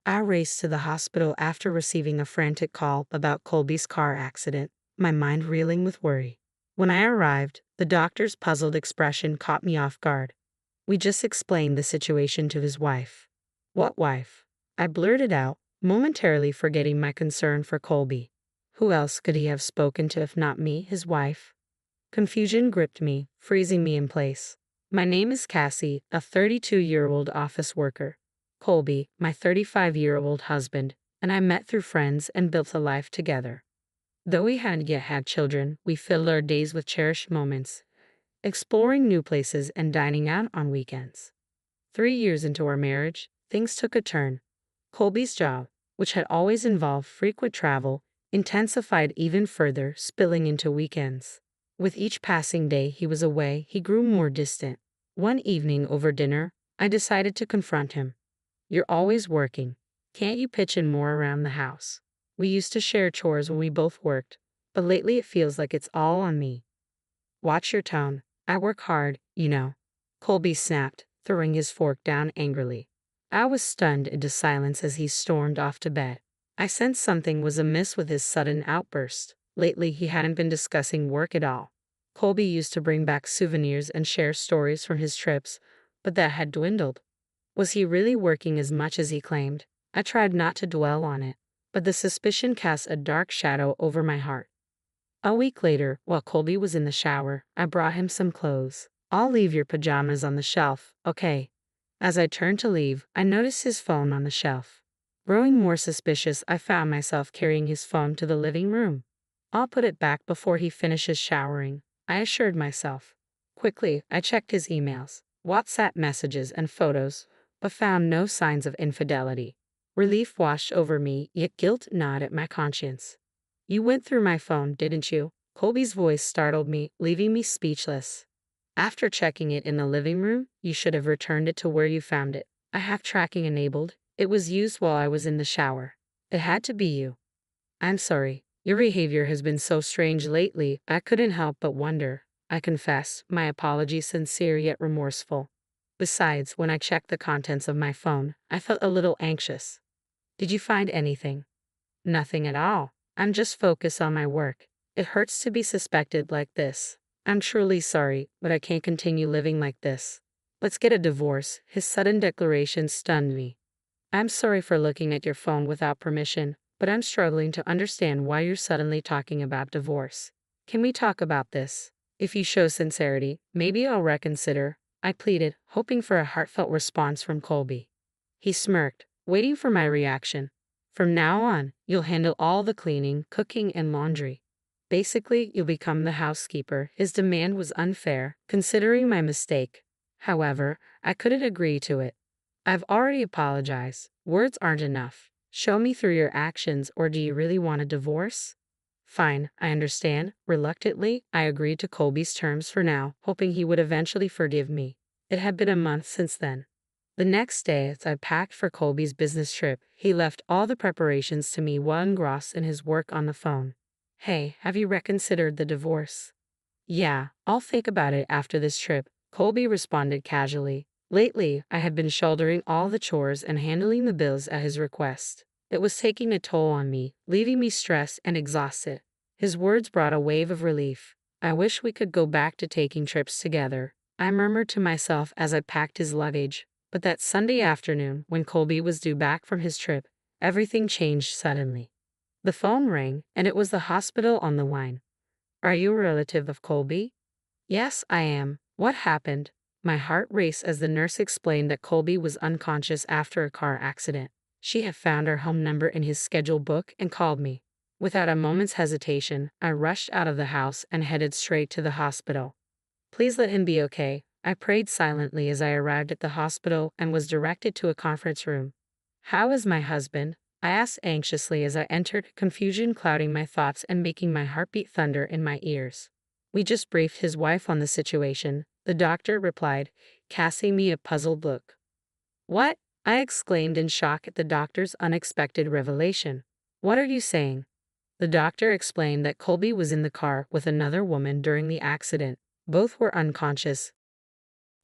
I raced to the hospital after receiving a frantic call about Colby's car accident, my mind reeling with worry. When I arrived, the doctor's puzzled expression caught me off guard. We just explained the situation to his wife. What wife? I blurted out, momentarily forgetting my concern for Colby. Who else could he have spoken to if not me, his wife? Confusion gripped me, freezing me in place. My name is Cassie, a 32-year-old office worker. Colby, my 35-year-old husband, and I met through friends and built a life together. Though we hadn't yet had children, we filled our days with cherished moments, exploring new places and dining out on weekends. 3 years into our marriage, things took a turn. Colby's job, which had always involved frequent travel, intensified even further, spilling into weekends. With each passing day he was away, he grew more distant. One evening over dinner, I decided to confront him. You're always working. Can't you pitch in more around the house? We used to share chores when we both worked, but lately it feels like it's all on me. Watch your tone. I work hard, you know. Colby snapped, throwing his fork down angrily. I was stunned into silence as he stormed off to bed. I sensed something was amiss with his sudden outburst. Lately he hadn't been discussing work at all. Colby used to bring back souvenirs and share stories from his trips, but that had dwindled. Was he really working as much as he claimed? I tried not to dwell on it, but the suspicion cast a dark shadow over my heart. A week later, while Colby was in the shower, I brought him some clothes. I'll leave your pajamas on the shelf, okay? As I turned to leave, I noticed his phone on the shelf. Growing more suspicious, I found myself carrying his phone to the living room. I'll put it back before he finishes showering, I assured myself. Quickly, I checked his emails, WhatsApp messages, and photos, but found no signs of infidelity. Relief washed over me, yet guilt gnawed at my conscience. You went through my phone, didn't you? Colby's voice startled me, leaving me speechless. After checking it in the living room, you should have returned it to where you found it. I have tracking enabled. It was used while I was in the shower. It had to be you. I'm sorry. Your behavior has been so strange lately, I couldn't help but wonder. I confess, my apology sincere yet remorseful. Besides, when I checked the contents of my phone, I felt a little anxious. Did you find anything? Nothing at all. I'm just focused on my work. It hurts to be suspected like this. I'm truly sorry, but I can't continue living like this. Let's get a divorce. His sudden declaration stunned me. I'm sorry for looking at your phone without permission, but I'm struggling to understand why you're suddenly talking about divorce. Can we talk about this? If you show sincerity, maybe I'll reconsider, I pleaded, hoping for a heartfelt response from Colby. He smirked, waiting for my reaction. From now on, you'll handle all the cleaning, cooking, and laundry. Basically, you'll become the housekeeper. His demand was unfair, considering my mistake. However, I couldn't agree to it. I've already apologized. Words aren't enough. Show me through your actions, or do you really want a divorce? Fine, I understand. Reluctantly, I agreed to Colby's terms for now, hoping he would eventually forgive me. It had been a month since then. The next day, as I packed for Colby's business trip, he left all the preparations to me while engrossed in his work on the phone. Hey, have you reconsidered the divorce? Yeah, I'll think about it after this trip, Colby responded casually. Lately, I had been shouldering all the chores and handling the bills at his request. It was taking a toll on me, leaving me stressed and exhausted. His words brought a wave of relief. I wish we could go back to taking trips together, I murmured to myself as I packed his luggage. But that Sunday afternoon, when Colby was due back from his trip, everything changed suddenly. The phone rang, and it was the hospital on the line. Are you a relative of Colby? Yes, I am. What happened? My heart raced as the nurse explained that Colby was unconscious after a car accident. She had found our home number in his schedule book and called me. Without a moment's hesitation, I rushed out of the house and headed straight to the hospital. Please let him be okay, I prayed silently as I arrived at the hospital and was directed to a conference room. How is my husband? I asked anxiously as I entered, confusion clouding my thoughts and making my heartbeat thunder in my ears. We just briefed his wife on the situation, the doctor replied, casting me a puzzled look. What? I exclaimed in shock at the doctor's unexpected revelation. What are you saying? The doctor explained that Colby was in the car with another woman during the accident. Both were unconscious.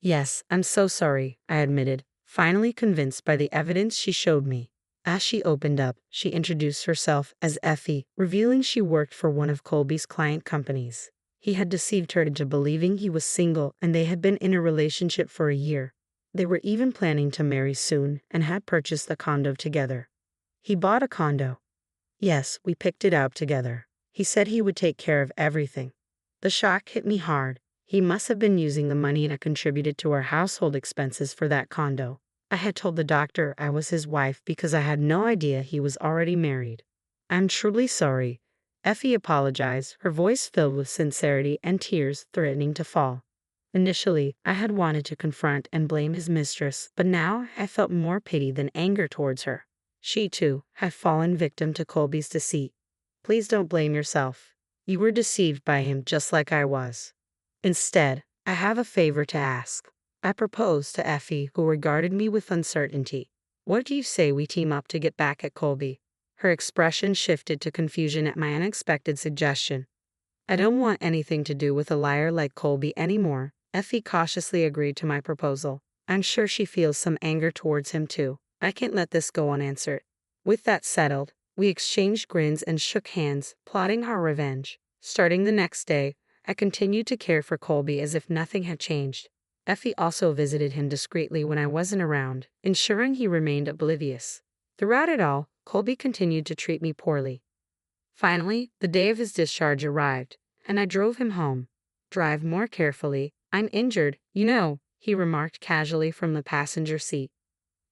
Yes, I'm so sorry, I admitted, finally convinced by the evidence she showed me. As she opened up, she introduced herself as Effie, revealing she worked for one of Colby's client companies. He had deceived her into believing he was single and they had been in a relationship for a year. They were even planning to marry soon and had purchased the condo together. He bought a condo. Yes, we picked it out together. He said he would take care of everything. The shock hit me hard. He must have been using the money I contributed to our household expenses for that condo. I had told the doctor I was his wife because I had no idea he was already married. I'm truly sorry. Effie apologized, her voice filled with sincerity and tears threatening to fall. Initially, I had wanted to confront and blame his mistress, but now I felt more pity than anger towards her. She, too, had fallen victim to Colby's deceit. Please don't blame yourself. You were deceived by him just like I was. Instead, I have a favor to ask. I proposed to Effie, who regarded me with uncertainty. What do you say we team up to get back at Colby? Her expression shifted to confusion at my unexpected suggestion. I don't want anything to do with a liar like Colby anymore. Effie cautiously agreed to my proposal. I'm sure she feels some anger towards him too. I can't let this go unanswered. With that settled, we exchanged grins and shook hands, plotting our revenge. Starting the next day, I continued to care for Colby as if nothing had changed. Effie also visited him discreetly when I wasn't around, ensuring he remained oblivious. Throughout it all, Colby continued to treat me poorly. Finally, the day of his discharge arrived, and I drove him home. Drive more carefully. I'm injured, you know, he remarked casually from the passenger seat.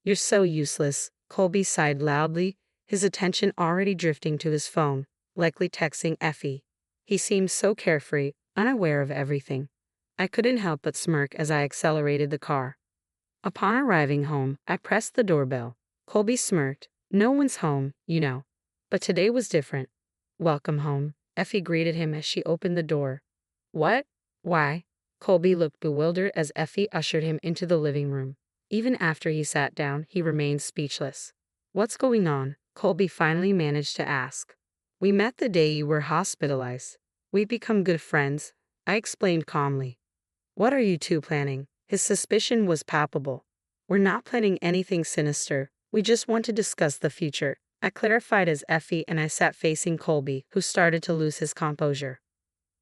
You're so useless, Colby sighed loudly, his attention already drifting to his phone, likely texting Effie. He seemed so carefree, unaware of everything. I couldn't help but smirk as I accelerated the car. Upon arriving home, I pressed the doorbell. Colby smirked. No one's home, you know. But today was different. Welcome home, Effie greeted him as she opened the door. What? Why? Colby looked bewildered as Effie ushered him into the living room. Even after he sat down, he remained speechless. What's going on? Colby finally managed to ask. We met the day you were hospitalized. We've become good friends, I explained calmly. What are you two planning? His suspicion was palpable. We're not planning anything sinister. We just want to discuss the future, I clarified as Effie and I sat facing Colby, who started to lose his composure.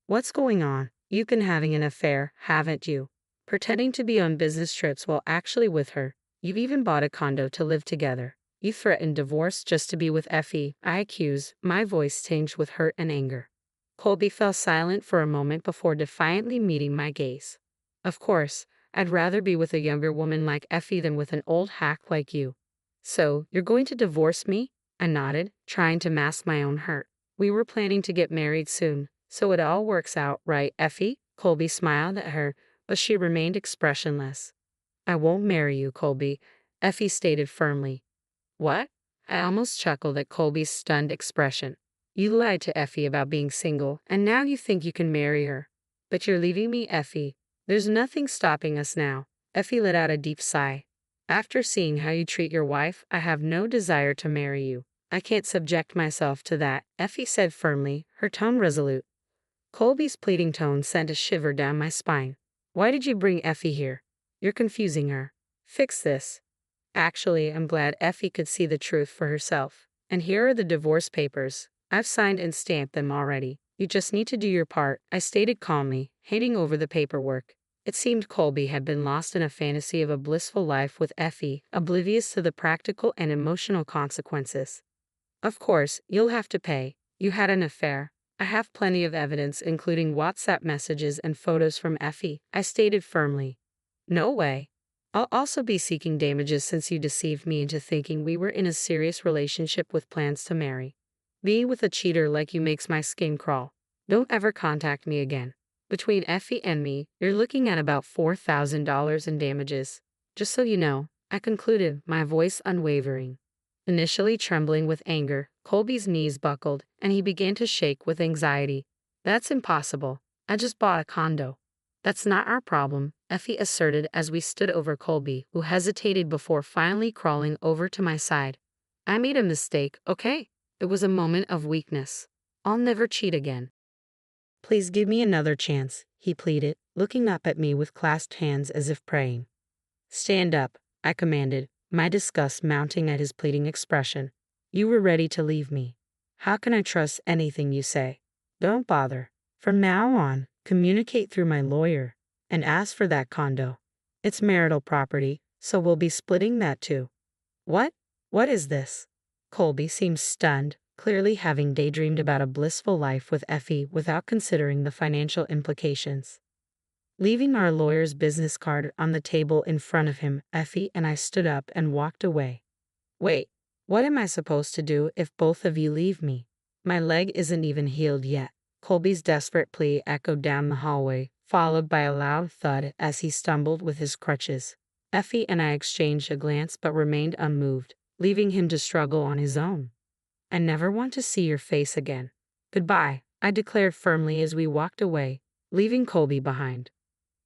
What's going on? You've been having an affair, haven't you? Pretending to be on business trips while actually with her. You've even bought a condo to live together. You threatened divorce just to be with Effie, I accused, my voice tinged with hurt and anger. Colby fell silent for a moment before defiantly meeting my gaze. Of course, I'd rather be with a younger woman like Effie than with an old hack like you. So, you're going to divorce me? I nodded, trying to mask my own hurt. We were planning to get married soon, so it all works out, right, Effie? Colby smiled at her, but she remained expressionless. I won't marry you, Colby, Effie stated firmly. What? I almost chuckled at Colby's stunned expression. You lied to Effie about being single, and now you think you can marry her. But you're leaving me, Effie. There's nothing stopping us now. Effie let out a deep sigh. After seeing how you treat your wife, I have no desire to marry you. I can't subject myself to that, Effie said firmly, her tone resolute. Colby's pleading tone sent a shiver down my spine. Why did you bring Effie here? You're confusing her. Fix this. Actually, I'm glad Effie could see the truth for herself. And here are the divorce papers. I've signed and stamped them already. You just need to do your part, I stated calmly, handing over the paperwork. It seemed Colby had been lost in a fantasy of a blissful life with Effie, oblivious to the practical and emotional consequences. Of course, you'll have to pay. You had an affair. I have plenty of evidence, including WhatsApp messages and photos from Effie, I stated firmly. No way. I'll also be seeking damages since you deceived me into thinking we were in a serious relationship with plans to marry. Being with a cheater like you makes my skin crawl. Don't ever contact me again. Between Effie and me, you're looking at about $4,000 in damages. Just so you know, I concluded, my voice unwavering. Initially trembling with anger, Colby's knees buckled, and he began to shake with anxiety. That's impossible. I just bought a condo. That's not our problem, Effie asserted as we stood over Colby, who hesitated before finally crawling over to my side. I made a mistake, okay? It was a moment of weakness. I'll never cheat again. Please give me another chance, he pleaded, looking up at me with clasped hands as if praying. Stand up, I commanded, my disgust mounting at his pleading expression. You were ready to leave me. How can I trust anything you say? Don't bother. From now on, communicate through my lawyer. And ask for that condo. It's marital property, so we'll be splitting that too. What? What is this? Colby seemed stunned, clearly having daydreamed about a blissful life with Effie without considering the financial implications. Leaving our lawyer's business card on the table in front of him, Effie and I stood up and walked away. Wait, what am I supposed to do if both of you leave me? My leg isn't even healed yet. Colby's desperate plea echoed down the hallway, followed by a loud thud as he stumbled with his crutches. Effie and I exchanged a glance but remained unmoved, leaving him to struggle on his own. I never want to see your face again. Goodbye, I declared firmly as we walked away, leaving Colby behind.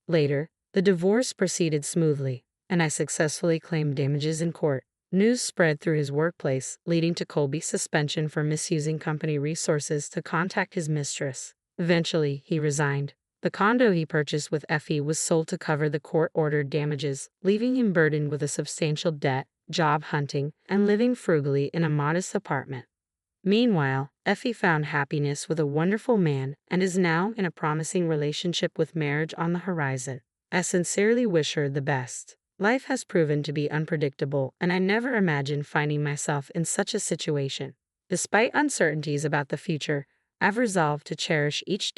Later, the divorce proceeded smoothly, and I successfully claimed damages in court. News spread through his workplace, leading to Colby's suspension for misusing company resources to contact his mistress. Eventually, he resigned. The condo he purchased with Effie was sold to cover the court-ordered damages, leaving him burdened with a substantial debt, job hunting, and living frugally in a modest apartment. Meanwhile, Effie found happiness with a wonderful man and is now in a promising relationship with marriage on the horizon. I sincerely wish her the best. Life has proven to be unpredictable, and I never imagined finding myself in such a situation. Despite uncertainties about the future, I've resolved to cherish each